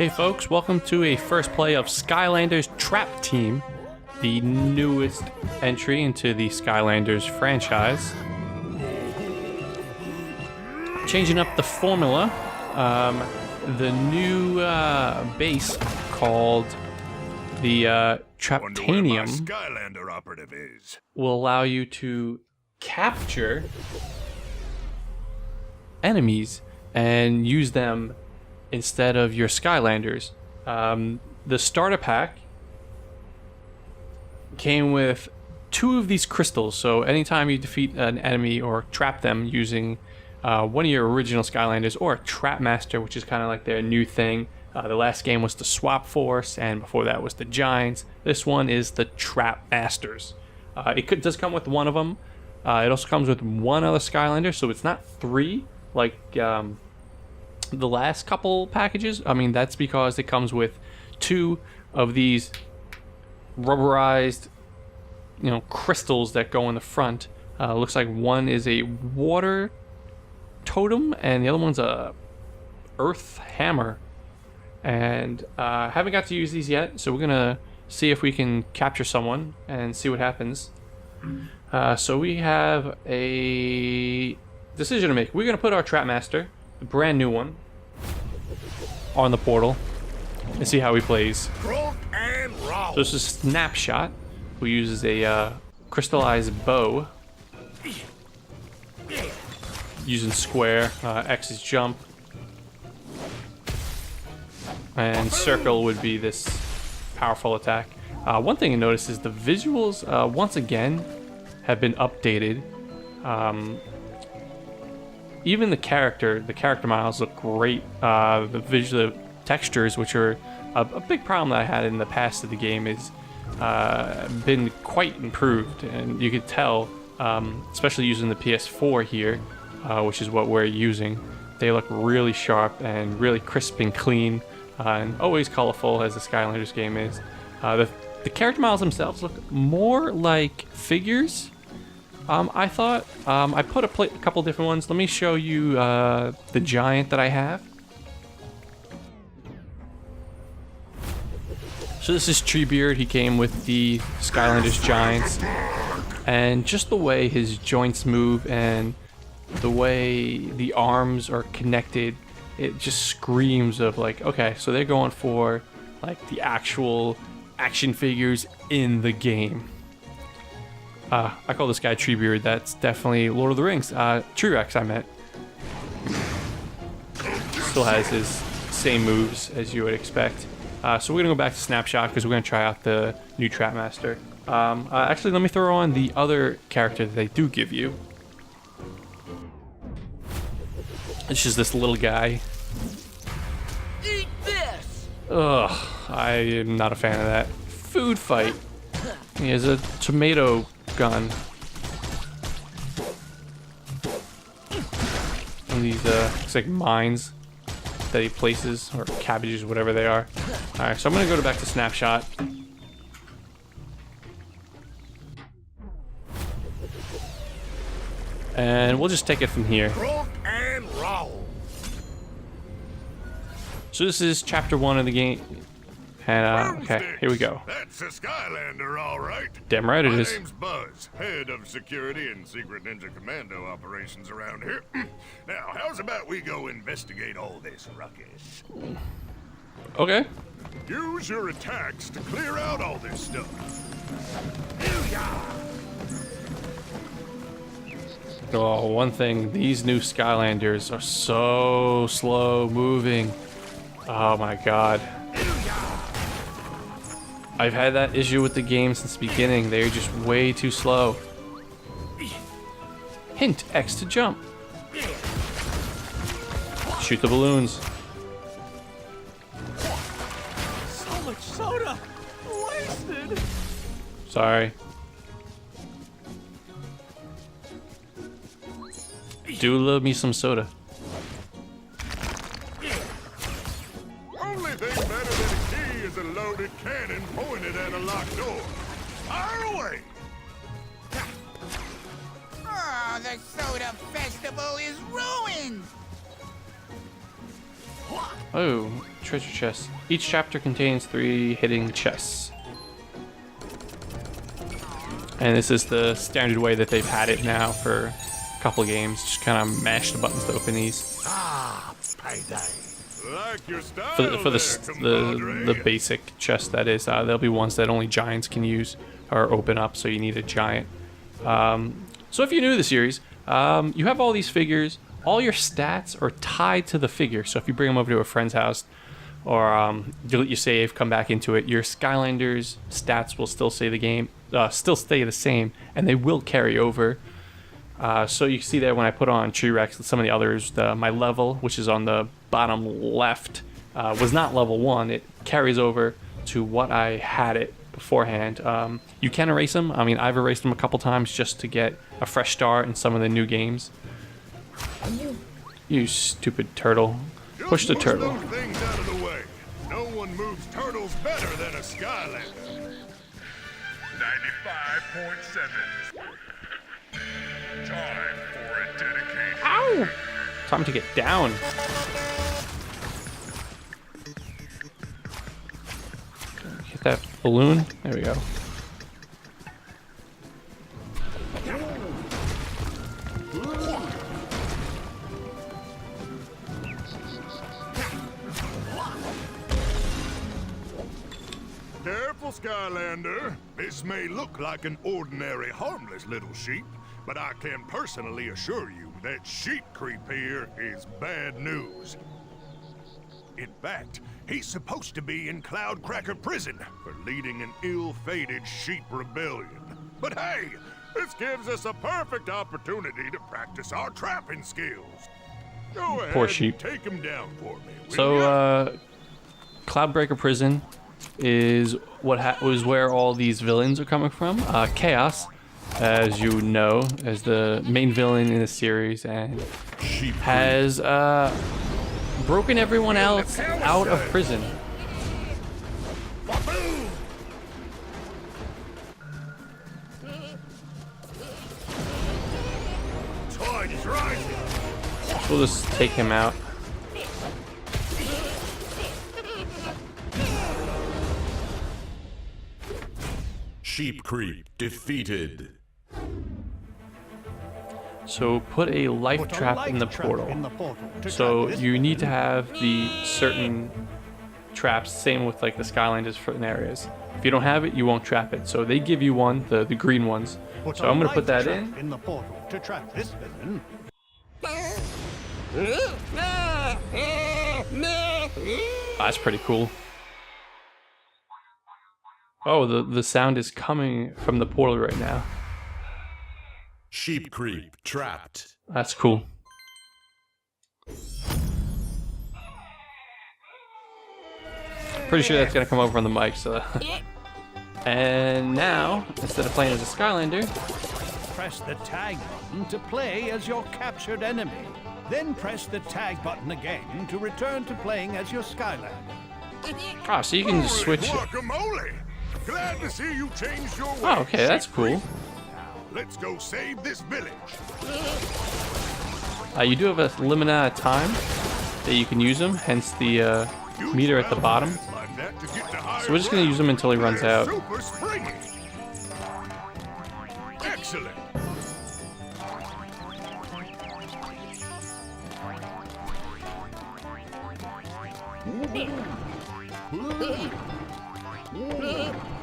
Hey folks, welcome to a first play of Skylanders Trap Team, the newest entry into the Skylanders franchise. Changing up the formula, the new base called the Traptanium Skylander operative is. will allow you to capture enemies and use them instead of your Skylanders. The starter pack came with 2 of these crystals, so anytime you defeat an enemy or trap them using one of your original Skylanders or a Trap Master, which is kind of like their new thing. The last game was the Swap Force, and before that was the Giants. This one is the Trap Masters. It does come with one of them. It also comes with one other Skylander, so it's not 3 like the last couple packages. I mean, that's because it comes with 2 of these rubberized, crystals that go in the front. Looks like one is a water totem and the other one's a earth hammer. And haven't got to use these yet, so we're gonna see if we can capture someone and see what happens. So we have a decision to make. We're gonna put our Trap Master, a brand new one, on the portal and see how he plays. So this is Snapshot, who uses a crystallized bow, using square. X is jump, and circle would be this powerful attack. One thing you notice is the visuals once again have been updated. Even the character models look great. The textures, which are a big problem that I had in the past of the game, is been quite improved, and you could tell, especially using the PS4 here, which is what we're using. They look really sharp and really crisp and clean, and always colorful, as the Skylanders game is. The character models themselves look more like figures. I thought I put a couple different ones. Let me show you the giant that I have. So this is Treebeard. He came with the Skylanders Giants, and just the way his joints move and the way the arms are connected, it just screams of like, okay, so they're going for like the actual action figures in the game. I call this guy Treebeard. That's definitely Lord of the Rings. T-Rex, I meant. Still has his same moves as you would expect. So we're gonna go back to Snapshot because we're gonna try out the new Trap Master. Actually, let me throw on the other character that they do give you. It's just this little guy. Eat this! Ugh, I am not a fan of that. Food fight. He has a tomato gun. And these looks like mines that he places, or cabbages, whatever they are. Alright, so I'm gonna go back to Snapshot. And we'll just take it from here. So this is chapter 1 of the game. And okay, here we go. That's a Skylander, all right. Damn right it is. My name's Buzz, head of security and secret ninja commando operations around here. Now, how's about we go investigate all this ruckus? Okay. Use your attacks to clear out all this stuff. Oh, one thing, these new Skylanders are so slow moving. Oh my god. I've had that issue with the game since the beginning. They're just way too slow. Hint, X to jump. Shoot the balloons. So much soda! Wasted! Sorry. Do love me some soda. Only thing better than a key is a loaded cannon pointed at a locked door. Fire away! Oh, the soda festival is ruined! Oh, treasure chest. Each chapter contains 3 hidden chests. And this is the standard way that they've had it now for a couple games. Just kind of mash the buttons to open these. Ah, payday. Like your style For there, the basic chest, that is. There'll be ones that only giants can use or open up, so you need a giant. So if you're new to the series, you have all these figures. All your stats are tied to the figure. So if you bring them over to a friend's house, or delete your save, come back into it, your Skylanders stats will still stay the same, and they will carry over. So you can see there when I put on T-Rex and some of the others, my level, which is on the bottom left, was not level 1. It carries over to what I had it beforehand. You can erase them. I mean, I've erased them a couple times just to get a fresh start in some of the new games. You stupid turtle. Push the turtle. Those things out of the way. No one moves turtles better than a Skylander. 95.7. Time for a dedication. Ow! Time to get down. Hit that balloon. There we go. Careful, Skylander. This may look like an ordinary, harmless little sheep, but I can personally assure you that sheep creep here is bad news. In fact, he's supposed to be in Cloudcracker Prison for leading an ill-fated sheep rebellion. But hey, this gives us a perfect opportunity to practice our trapping skills. Go ahead Poor sheep. and take him down for me, will So, ya? Cloudbreaker Prison is was where all these villains are coming from. Chaos, as you know, as the main villain in the series, and has broken everyone else out of prison. Tide is rising. We'll just take him out. Sheep creep defeated. So put a life trap in the portal. So you need to have the certain traps, same with like the Skylanders for areas. If you don't have it, you won't trap it. So they give you one, the green ones. So I'm gonna put that in. The portal to trap this villain. That's pretty cool. Oh, the sound is coming from the portal right now. Sheep creep trapped. That's cool. Pretty sure that's gonna come over on the mic, so. And now, instead of playing as a Skylander, Press the tag button to play as your captured enemy. Then press the tag button again to return to playing as your Skylander. so you can just Holy switch. guacamole! Glad to see you changed your ways. Oh, okay, that's cool. Let's go save this village. You do have a limited amount of time that you can use them, hence the meter at the bottom. Like that to get to higher So we're just gonna use them until he runs They're out. Super springy. Excellent.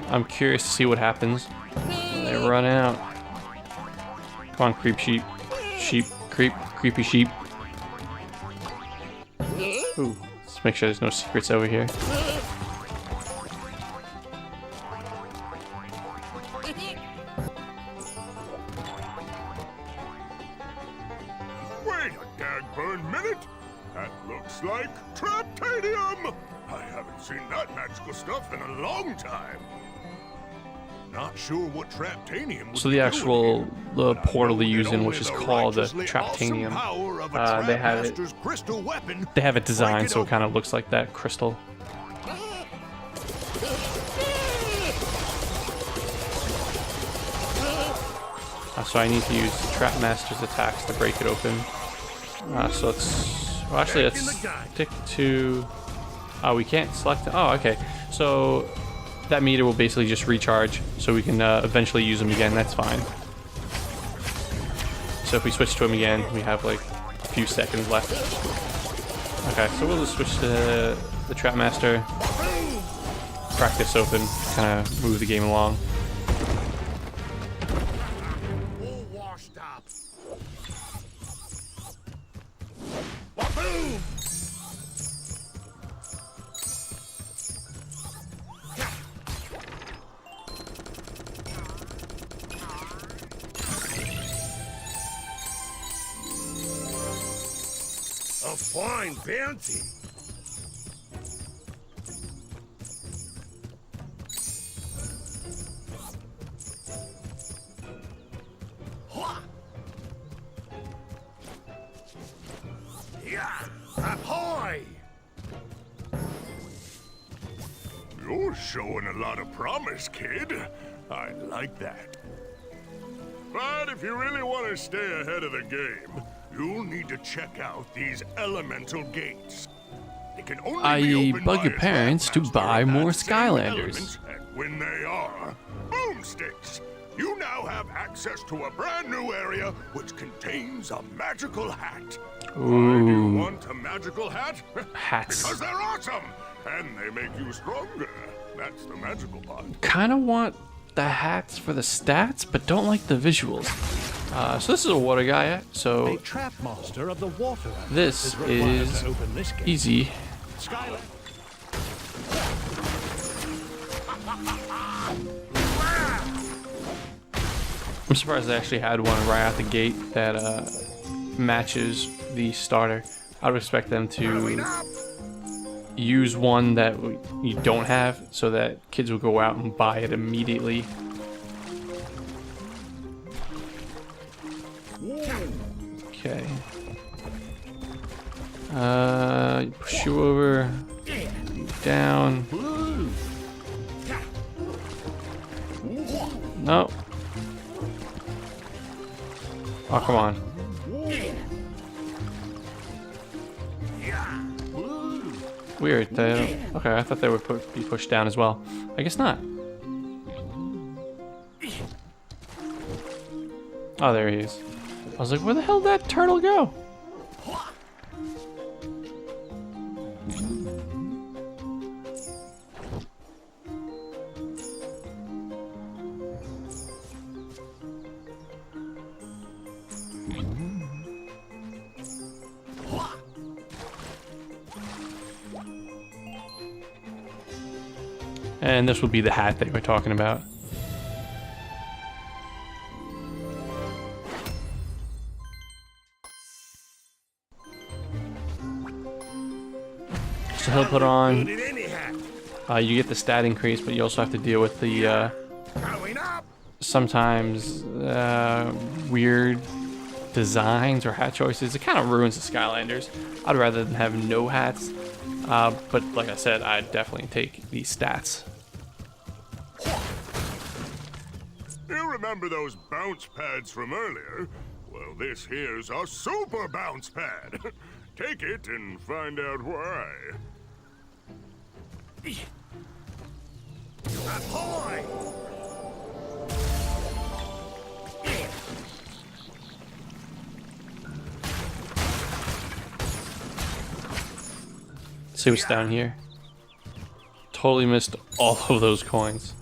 I'm curious to see what happens when they run out. Come on, creep sheep. Sheep, creepy sheep. Ooh, let's make sure there's no secrets over here. Wait a dagburn minute. That looks like Traptanium. I haven't seen that magical stuff in a long time. Not sure what Traptanium would So be the doing actual here, the but I portal know they're that using, only which is the called the righteously awesome Traptanium, power of a they have it. Trapmaster's crystal weapon. They have it designed Break it so it open. kind of looks like that crystal. So I need to use Trapmaster's attacks to break it open. So let's Well, actually, let's stick to... Oh, we can't select... Oh, okay. So that meter will basically just recharge, so we can eventually use them again. That's fine. So if we switch to him again, we have like a few seconds left. Okay, so we'll just switch to the Trap Master. Crack this open, kind of move the game along. All washed up. Boom! A fine bounty. Ahoy! You're showing a lot of promise, kid. I like that. But if you really want to stay ahead of the game, you'll need to check out these elemental gates. They can only be opened bug by your a parents to Trapmaster buy that more has the same Skylanders. elements, and when they are boomsticks, you now have access to a brand new area which contains a magical hat. Why do you want a magical hat? Hats. Because they're awesome, and they make you stronger. That's the magical part. Kind of want the hats for the stats, but don't like the visuals. So this is a water guy, A so trap master of the water this required is to open this gate. easy. Skylanders. I'm surprised they actually had one right out the gate that matches the starter. I would expect them to use one that you don't have so that kids will go out and buy it immediately. Okay. Push you over. Down. No. Oh, come on. Weird. Okay, I thought they would be pushed down as well. I guess not. Oh, there he is. I was like, where the hell did that turtle go? And this will be the hat they were talking about. So he'll put on, you get the stat increase, but you also have to deal with the sometimes weird designs or hat choices. It kind of ruins the Skylanders. I'd rather than have no hats, but like I said, I'd definitely take these stats. You remember those bounce pads from earlier? Well, this here's a super bounce pad. Take it and find out why. Ahoy! See what's down here. Totally missed all of those coins.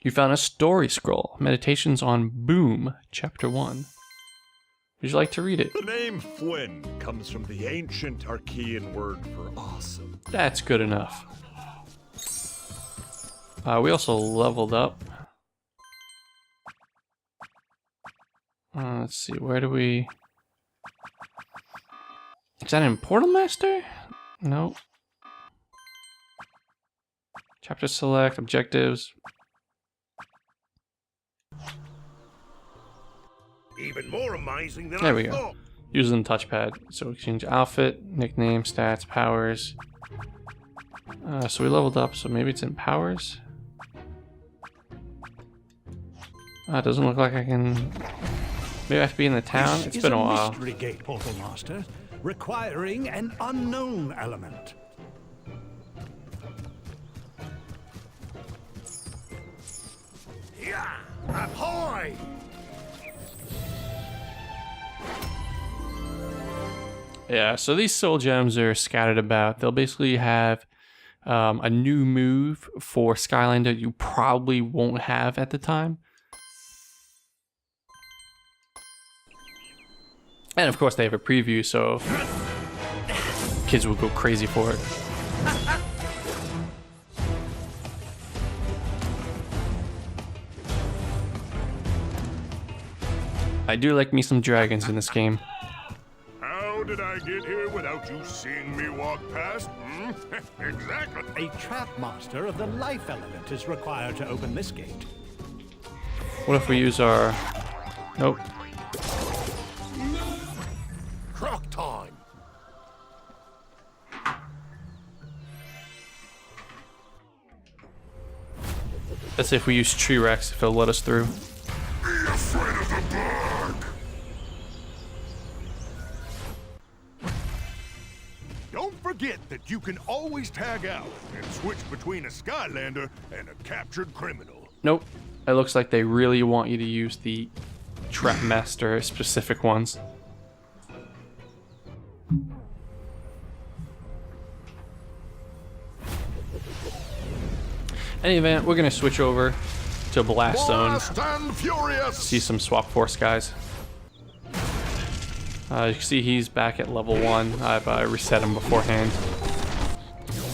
You found a story scroll. Meditations on Boom, Chapter 1. Would you like to read it? The name Flynn comes from the ancient Archaean word for awesome. That's good enough. We also leveled up. Let's see, where do we... Is that in Portal Master? No. Chapter select, objectives. Even more amazing than There I we go. thought. Using the touchpad. So exchange outfit, nickname, stats, powers. So we leveled up, so maybe it's in powers. It doesn't look like I can... Maybe I have to be in the town? It's been a while. Mystery gate, Portal Master, requiring an unknown element. Yeah, ahoy! Yeah, so these soul gems are scattered about. They'll basically have a new move for Skylander you probably won't have at the time. And of course they have a preview, so kids will go crazy for it. I do like me some dragons in this game. How did I get here without you seeing me walk past? Exactly. A trap master of the life element is required to open this gate. What if we use our... Nope. Croc time! Let's see if we use Tree Rex, if it'll let us through. Be afraid of the bug! Don't forget that you can always tag out and switch between a Skylander and a captured criminal. Nope. It looks like they really want you to use the Trap Master specific ones. Any event, we're gonna switch over to Blast Zone. Fast and furious! See some Swap Force guys. You can see he's back at level 1. I've reset him beforehand.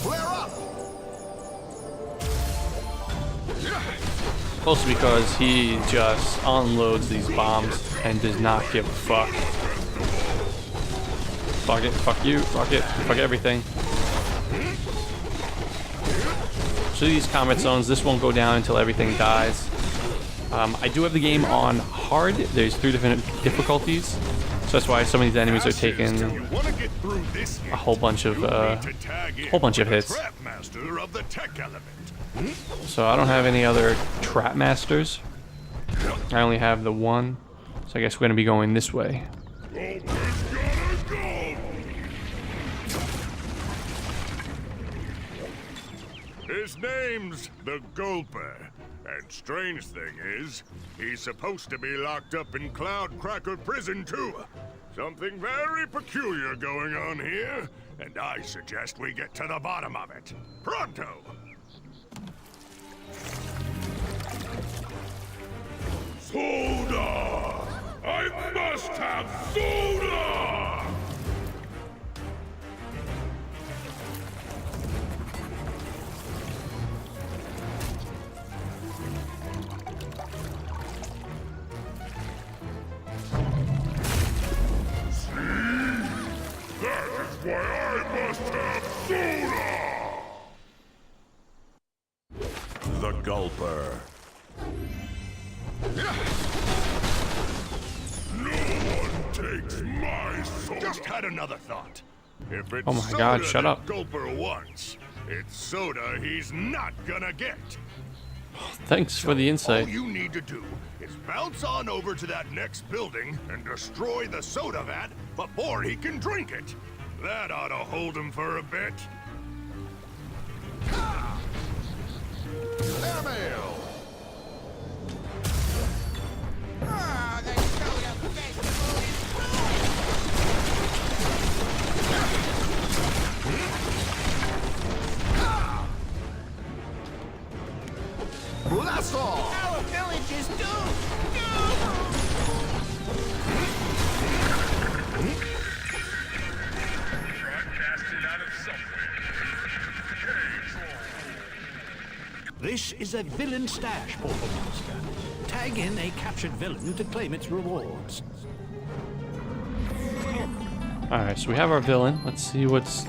Flare up! Mostly because he just unloads these bombs and does not give a fuck. Fuck it, fuck you, fuck it, fuck everything. So these combat zones, this won't go down until everything dies. I do have the game on hard. There's 3 different difficulties, so that's why some of these enemies are taking a whole bunch of hits. So I don't have any other Trap Masters. I only have the one, so I guess we're gonna be going this way. His name's the Gulper, and strange thing is, he's supposed to be locked up in Cloudcracker Prison too. Something very peculiar going on here, and I suggest we get to the bottom of it. Pronto! Soda! I must have soda! That is why I must have soda! The Gulper. No one takes my soda! Just had another thought. If it's Oh my soda God, shut that up. Gulper wants, it's soda he's not gonna get. Thanks for the All insight. you need to do is bounce on over to that next building and destroy the soda vat before he can drink it. That ought to hold him for a bit. Airmail! Blast off! Our village is doomed! Broadcasted out of somewhere. This is a villain stash, Portal Master. Tag in a captured villain to claim its rewards. Alright, so we have our villain. Let's see what's...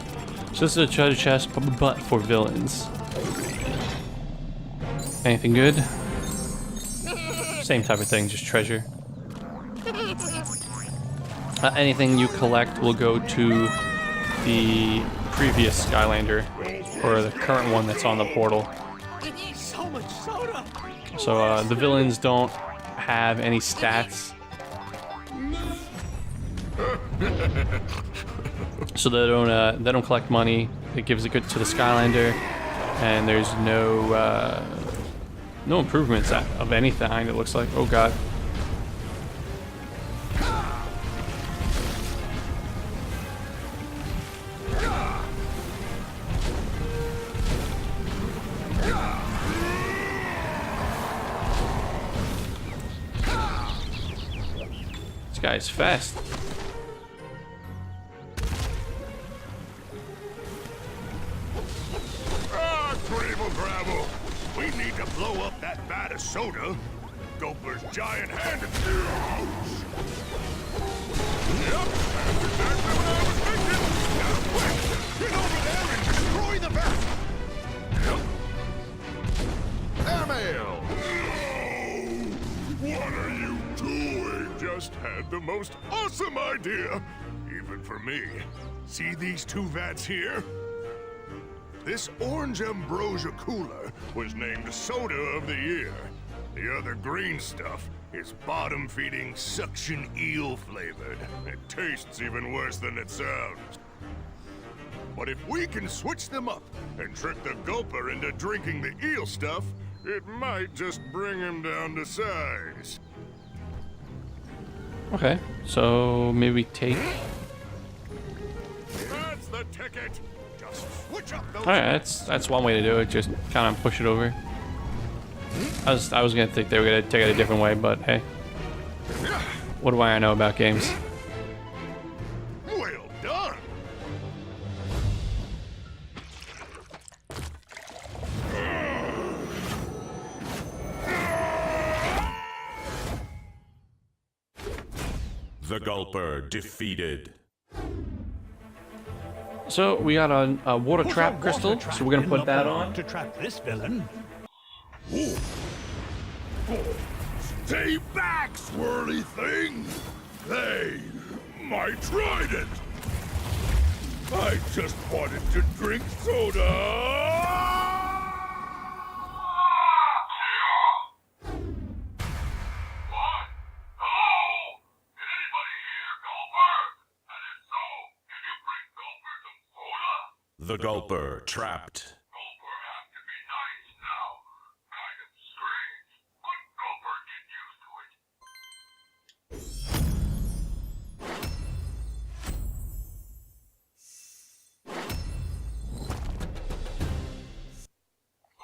So this is a treasure chest, but for villains. Anything good? Same type of thing, just treasure. Anything you collect will go to the previous Skylander, or the current one that's on the portal. So much soda! So the villains don't have any stats. So they don't collect money. It gives it good to the Skylander, and there's no improvements of anything. It looks like. Oh god. This guy's fast. Gravel, gravel. We need to blow up that vat of soda. Gopher's giant hand. Yep, that's exactly what I was thinking. Now quick, get over there and destroy the vat. Yep. Airmail. No! What are you doing? Just had the most awesome idea, even for me. See these two vats here? This orange ambrosia cooler was named Soda of the Year. The other green stuff is bottom-feeding suction eel flavored. It tastes even worse than it sounds. But if we can switch them up and trick the gulper into drinking the eel stuff, it might just bring him down to size. Okay, so maybe take. That's the ticket. Switch up those. All right, that's one way to do it. Just kind of push it over. I was gonna think they were gonna take it a different way, but hey, what do I know about games? Well done. The Gulper defeated. So we got a water trap crystal, so we're gonna put that on. To trap this villain. Stay back, swirly thing! Hey, my trident! I just wanted to drink soda! The Gulper trapped. Gulper have to be nice now. Kind of strange, but Gulper get used to it.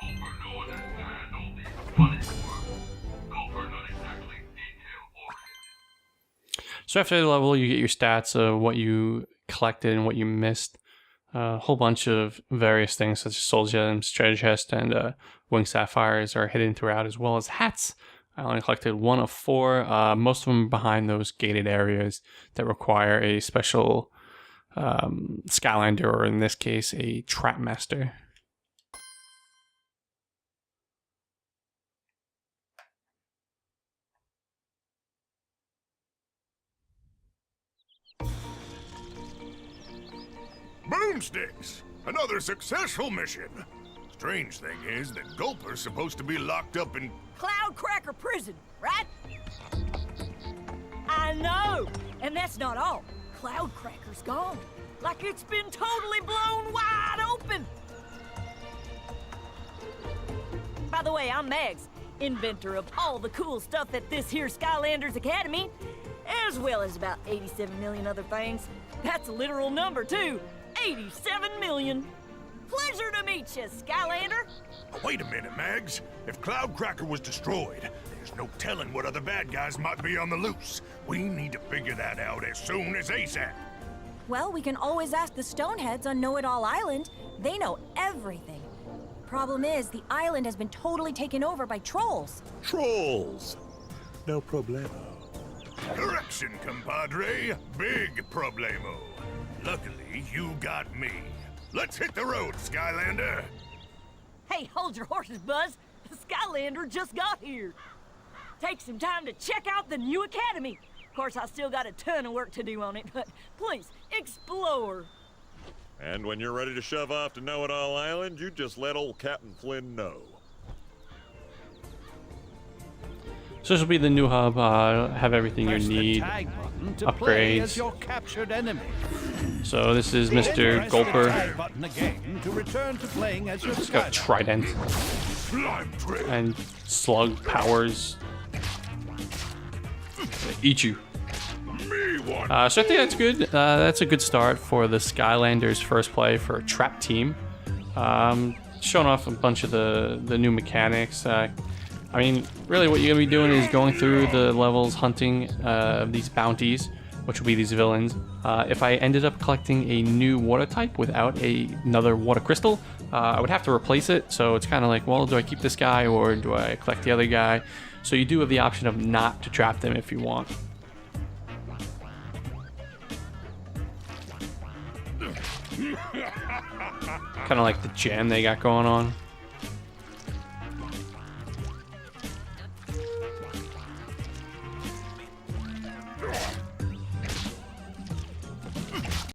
Gulper no understand only funny work. Gulper not exactly detail-oriented. So after the level, you get your stats of what you collected and what you missed. A whole bunch of various things such as soul gems, treasure chest, and wing sapphires are hidden throughout, as well as hats. I only collected 1 of 4. Most of them behind those gated areas that require a special Skylander, or in this case, a Trap Master. Boomsticks! Another successful mission! Strange thing is that Gulper's supposed to be locked up in... Cloudcracker prison, right? I know! And that's not all. Cloudcracker's gone. Like it's been totally blown wide open! By the way, I'm Mags, inventor of all the cool stuff at this here Skylanders Academy, as well as about 87 million other things. That's a literal number, too. 87 million. Pleasure to meet you, Skylander. Wait a minute, Mags. If Cloudcracker was destroyed, there's no telling what other bad guys might be on the loose. We need to figure that out as soon as ASAP. Well, we can always ask the Stoneheads on Know-It-All Island. They know everything. Problem is, the island has been totally taken over by trolls. Trolls. No problemo. Correction, compadre. Big problemo. Luckily, you got me. Let's hit the road, Skylander. Hey, hold your horses, Buzz. The Skylander just got here. Take some time to check out the new academy. Of course, I still got a ton of work to do on it, but please, explore. And when you're ready to shove off to Know-It-All Island, you just let old Captain Flynn know. So this will be the new hub. Have everything you Press the need. tag button to play as Upgrades. your captured enemy. So this is Then Mr. press the Gulper. tag button again to return to playing as your He's got a Skylander. trident Slime trick. and slug powers. Eat you. Me one. So I think that's good. That's a good start for the Skylanders first play for a trap team. Showing off a bunch of the new mechanics. I mean, really what you're going to be doing is going through the levels, hunting these bounties, which will be these villains. If I ended up collecting a new water type without another water crystal, I would have to replace it. So it's kind of like, well, do I keep this guy or do I collect the other guy? So you do have the option of not to trap them if you want. Kind of like the jam they got going on.